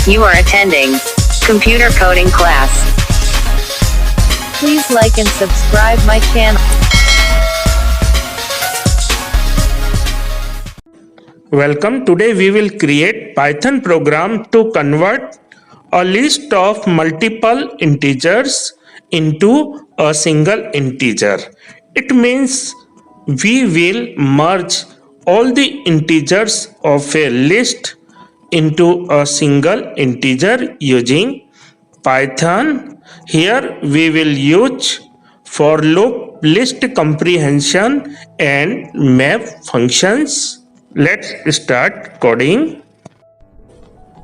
You are attending computer coding class. Please like and subscribe my channel. Welcome. Today we will create Python program to convert a list of multiple integers into a single integer. It means we will merge all the integers of a list into a single integer using Python. Here we will use for loop, list comprehension and map functions. Let's start coding.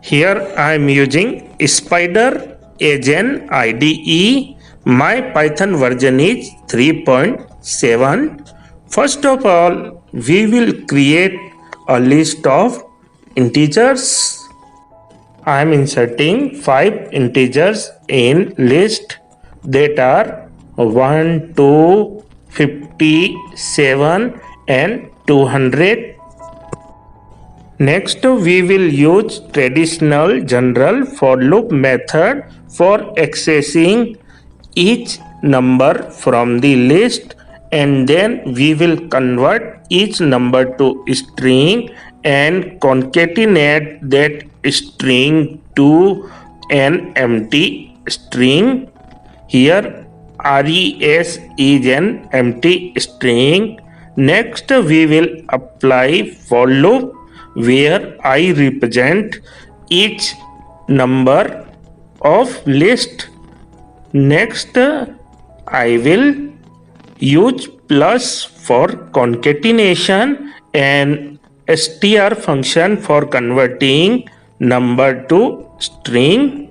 Here I am using Spider as an IDE. My Python version is 3.7. First of all, we will create a list of integers. I am inserting 5 integers in list that are 1, 2, 57 and 200. Next, we will use traditional general for loop method for accessing each number from the list, and then we will convert each number to string and concatenate that string to an empty string. Here res is an empty string. Next, we will apply for loop where I represent each number of list. Next, I will use plus for concatenation and str function for converting number to string.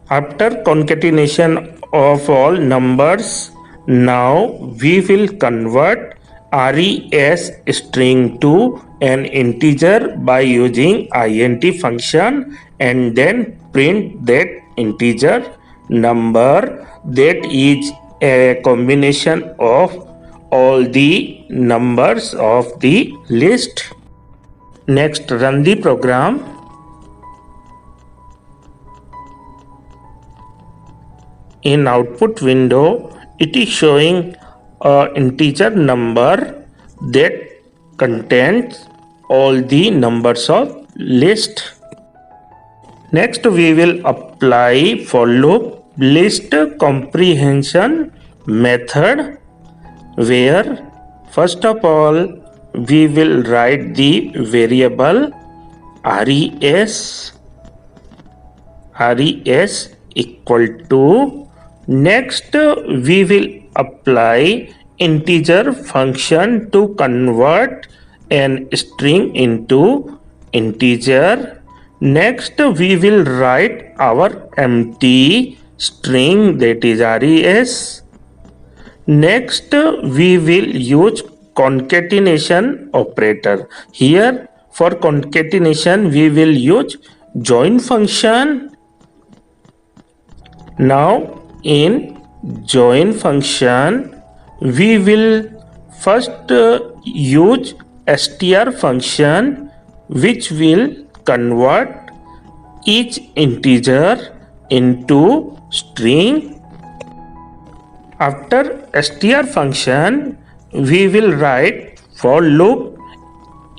After concatenation of all numbers, now we will convert res string to an integer by using int function and then print that integer number that is a combination of all the numbers of the list. Next, run the program. In output window, it is showing an integer number that contains all the numbers of list. Next, we will apply for loop list comprehension method where first of all we will write the variable res equal to. Next, we will apply integer function to convert an string into integer. Next, we will write our empty string, that is res. Next, we will use concatenation operator. Here for concatenation we will use join function. Now in join function we will first use str function which will convert each integer into string. After str function we will write for loop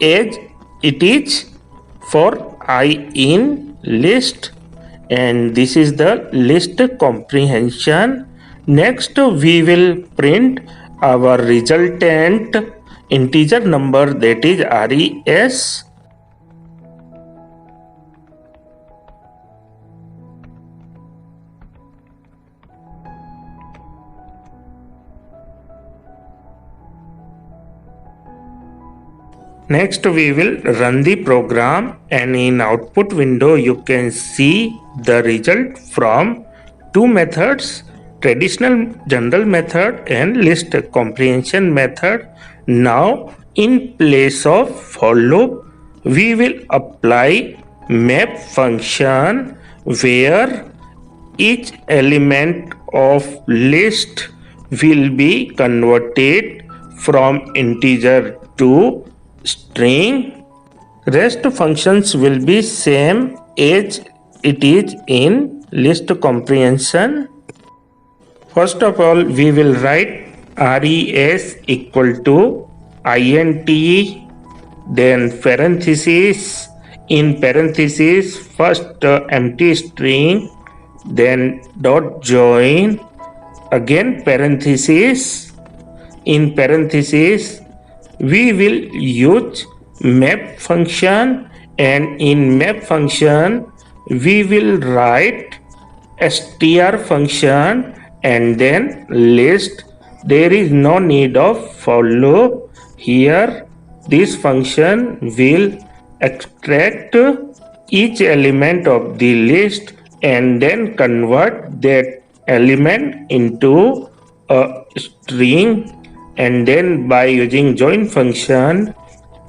as it is for I in list, and this is the list comprehension. Next, we will print our resultant integer number, that is res. Next, we will run the program, and in output window you can see the result from two methods, traditional general method and list comprehension method. Now in place of for loop we will apply map function where each element of list will be converted from integer to string. Rest functions will be same as it is in list comprehension. First of all, we will write res equal to int, then parenthesis, in parenthesis first empty string, then dot join, again parenthesis, in parenthesis we will use map function, and in map function we will write str function and then list. There is no need of follow here. This function will extract each element of the list and then convert that element into a string, and then by using join function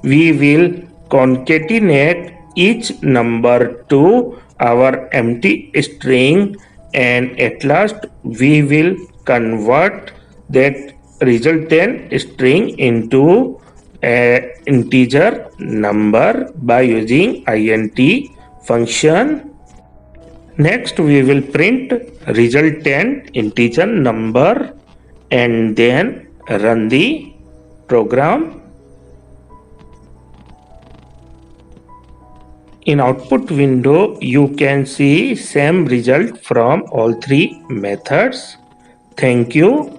we will concatenate each number to our empty string, and at last we will convert that resultant string into an integer number by using int function. Next we will print resultant integer number and then run the program. In output window you can see same result from all three methods. Thank you.